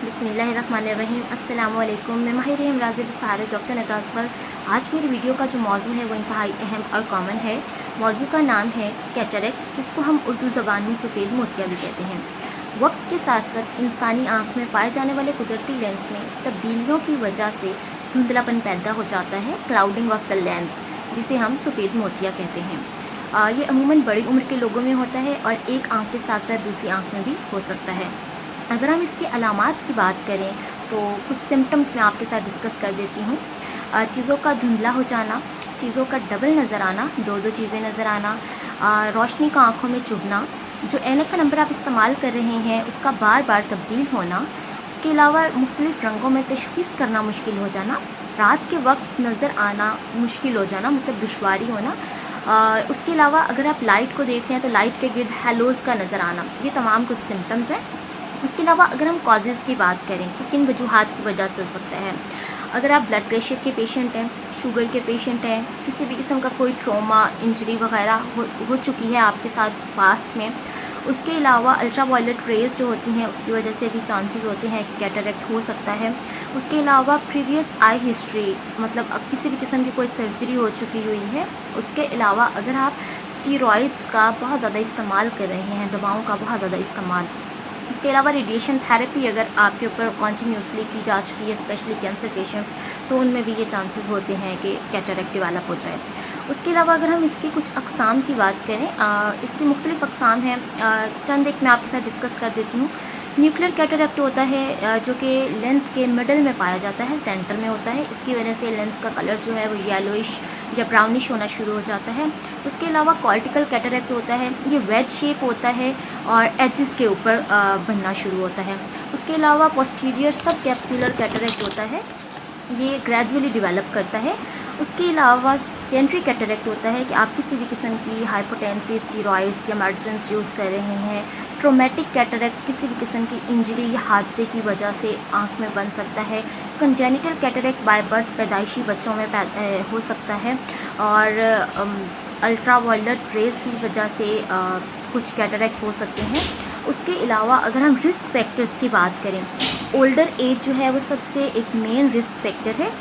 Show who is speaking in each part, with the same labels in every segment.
Speaker 1: बिस्मिल्लाहिर्रहमानिर्रहीम। अस्सलामु अलैकुम। मैं माहिर अमराज़ बिसारत डॉक्टर नता असगर। आज मेरी वीडियो का जो मौजू है वो इंतहाई अहम और कॉमन है। मौजू का नाम है कैटरेक्ट, जिसको हम उर्दू ज़बान में सफ़ेद मोतिया भी कहते हैं। वक्त के साथ साथ इंसानी आँख में पाए जाने वाले कुदरती लेंस में तब्दीलियों की वजह से धुंधलापन पैदा हो जाता है, क्लाउडिंग ऑफ द लेंस, जिसे हम सफ़ेद मोतिया कहते हैं। ये अमूमन बड़ी उम्र के लोगों में होता है और एक आँख के साथ साथ दूसरी आँख में भी हो सकता है। अगर हम इसकी अलामात की बात करें तो कुछ सिम्टम्स मैं आपके साथ डिस्कस कर देती हूँ। चीज़ों का धुंधला हो जाना, चीज़ों का डबल नज़र आना, दो चीज़ें नज़र आना, रोशनी का आँखों में चुभना, जो ऐनक का नंबर आप इस्तेमाल कर रहे हैं उसका बार बार तब्दील होना, उसके अलावा मुख्तलिफ़ रंगों में तशख़ीस करना मुश्किल हो जाना, रात के वक्त नज़र आना मुश्किल हो जाना मतलब दुश्वारी होना। उसके अलावा अगर आप लाइट को देख रहे हैं तो लाइट के गिर्द हैलोज़ का नज़र आना, ये तमाम कुछ सिम्टम्स हैं। उसके अलावा अगर हम कॉजेज़ की बात करें कि किन वजूहात की वजह से हो सकता है, अगर आप ब्लड प्रेशर के पेशेंट हैं, शुगर के पेशेंट हैं, किसी भी किस्म का कोई ट्रॉमा, इंजरी वगैरह हो चुकी है आपके साथ पास्ट में, उसके अलावा अल्ट्रा वायलेट रेज़ जो होती हैं उसकी वजह से भी चांसेस होते हैं कि कैटरेक्ट हो सकता है। उसके अलावा प्रीवियस आई हिस्ट्री, मतलब अब किसी भी किस्म की कोई सर्जरी हो चुकी हुई है। उसके अलावा अगर आप स्टीरॉइड्स का बहुत ज़्यादा इस्तेमाल कर रहे हैं, दवाओं का बहुत ज़्यादा इस्तेमाल, उसके अलावा रेडिएशन थेरेपी अगर आपके ऊपर कॉन्टीन्यूसली की जा चुकी है, स्पेशली कैंसर पेशेंट्स, तो उनमें भी ये चांसेस होते हैं कि कैटरेक्ट डेवलप हो जाए। उसके अलावा अगर हम इसकी कुछ अक़साम की बात करें, इसकी मुख्तलिफ़ अक़साम हैं, चंद एक मैं आपके साथ डिस्कस कर देती हूँ। न्यूक्लियर कैटरेक्ट होता है जो कि लेंस के मिडल में पाया जाता है, सेंटर में होता है। इसकी वजह से लेंस का कलर जो है वो येलोइश या ब्राउनिश होना शुरू हो जाता है। उसके अलावा कॉर्टिकल कैटरेक्ट होता है, ये वेज शेप होता है और एजेस के ऊपर बनना शुरू होता है। उसके अलावा पोस्टीरियर सब कैप्सूलर कैटरेक्ट होता है, ये ग्रेजुअली डेवलप करता है। उसके अलावा सेकेंडरी कैटरेक्ट होता है कि आप किसी भी किस्म की हाइपोटेंसी, स्टीरॉइड्स या मेडिसिन यूज़ कर रहे हैं। ट्रोमेटिक कैटरेक्ट किसी भी किस्म की इंजरी या हादसे की वजह से आँख में बन सकता है। कंजेनिटल कैटरेक्ट बाय बर्थ पैदाइशी बच्चों में हो सकता है। और अल्ट्रा वायलेट रेज़ की वजह से कुछ कैटरेक्ट हो सकते हैं। उसके अलावा अगर हम रिस्क फैक्टर्स की बात करें, ओल्डर एज जो है वो सबसे एक मेन रिस्क फैक्टर है।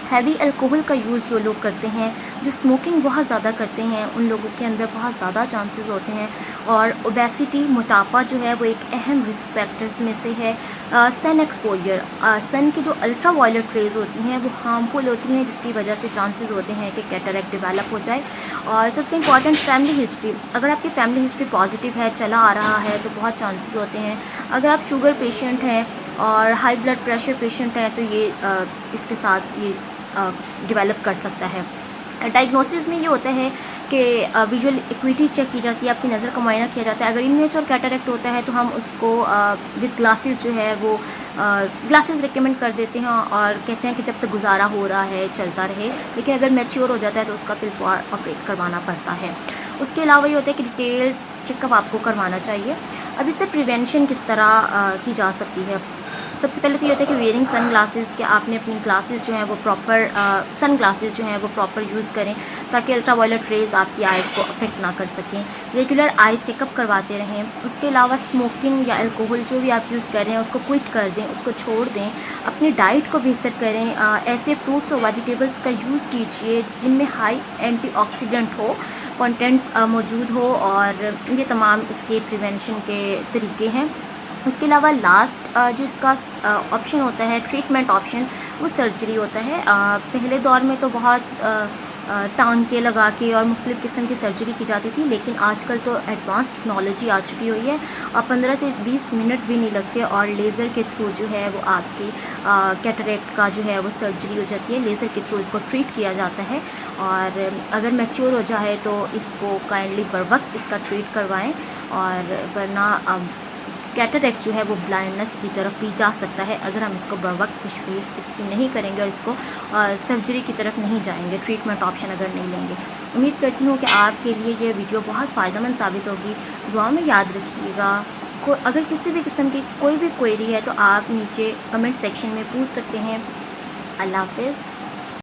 Speaker 1: हैवी अल्कोहल का यूज़ जो लोग करते हैं, जो स्मोकिंग बहुत ज़्यादा करते हैं, उन लोगों के अंदर बहुत ज़्यादा चांसेस होते हैं। और ओबेसिटी, मोटापा जो है वो एक अहम रिस्क फैक्टर्स में से है। सन एक्सपोजर, सन की जो अल्ट्रा वायलेट रेज़ होती हैं वो हार्मफुल होती हैं, जिसकी वजह से चांसेस होते हैं कि कैटरेक्ट डेवलप हो जाए। और सबसे इम्पॉर्टेंट फैमिली हिस्ट्री, अगर आपकी फैमिली हिस्ट्री पॉजिटिव है, चला आ रहा है, तो बहुत चांसेस होते हैं। अगर आप शुगर पेशेंट हैं और हाई ब्लड प्रेशर पेशेंट हैं तो ये इसके साथ ये डेवलप कर सकता है। डायग्नोसिस में ये होता है कि विजुअल एक्विटी चेक की जाती है, आपकी नज़र का मुआयना किया जाता है। अगर इमेच्योर कैटरेक्ट होता है तो हम उसको विद ग्लासेस जो है वो ग्लासेस रिकमेंड कर देते हैं और कहते हैं कि जब तक गुजारा हो रहा है चलता रहे। लेकिन अगर मैच्योर हो जाता है तो उसका फिर ऑपरेट करवाना पड़ता है। उसके अलावा ये होता है कि डिटेल चेकअप आपको करवाना चाहिए। अब इससे प्रिवेंशन किस तरह की जा सकती है? सबसे पहले तो ये होता है कि वेयरिंग सन ग्लासेस, कि आपने अपनी ग्लासेस जो हैं वो प्रॉपर सन ग्लासेस जो हैं वो प्रॉपर यूज़ करें ताकि अल्ट्रा वायलेट रेज़ आपकी आइज़ को अफेक्ट ना कर सकें। रेगुलर आई चेकअप करवाते रहें। उसके अलावा स्मोकिंग या अल्कोहल जो भी आप यूज़ कर रहे हैं उसको क्विट कर दें, उसको छोड़ दें। अपनी डाइट को बेहतर करें। ऐसे फ्रूट्स और वेजिटेबल्स का यूज़ कीजिए जिनमें हाई एंटीऑक्सीडेंट हो कंटेंट मौजूद हो, और ये तमाम इसके प्रिवेंशन के तरीके हैं। उसके अलावा लास्ट जो इसका ऑप्शन होता है, ट्रीटमेंट ऑप्शन, वो सर्जरी होता है। पहले दौर में तो बहुत टांके लगा के और मुख्तलिफ़ किस्म की सर्जरी की जाती थी, लेकिन आजकल तो एडवांस टेक्नोलॉजी आ चुकी हुई है और 15 से 20 मिनट भी नहीं लगते और लेज़र के थ्रू जो है वो आपकी कैटरेक्ट का जो है वो सर्जरी हो जाती है। लेज़र के थ्रू इसको ट्रीट किया जाता है और अगर मैच्योर हो जाए तो इसको काइंडली बर वक्त इसका ट्रीट करवाएँ, और वरना कैटरेक्ट जो है वो ब्लाइंडनेस की तरफ भी जा सकता है अगर हम इसको बर वक्त तशख़ीस इसकी नहीं करेंगे और इसको सर्जरी की तरफ नहीं जाएंगे, ट्रीटमेंट ऑप्शन अगर नहीं लेंगे। उम्मीद करती हूँ कि आपके लिए ये वीडियो बहुत फ़ायदेमंद साबित होगी। दुआ में याद रखिएगा। अगर किसी भी किस्म की कोई भी क्वेरी है तो आप नीचे कमेंट सेक्शन में पूछ सकते हैं। अल्लाह हाफ़िज़।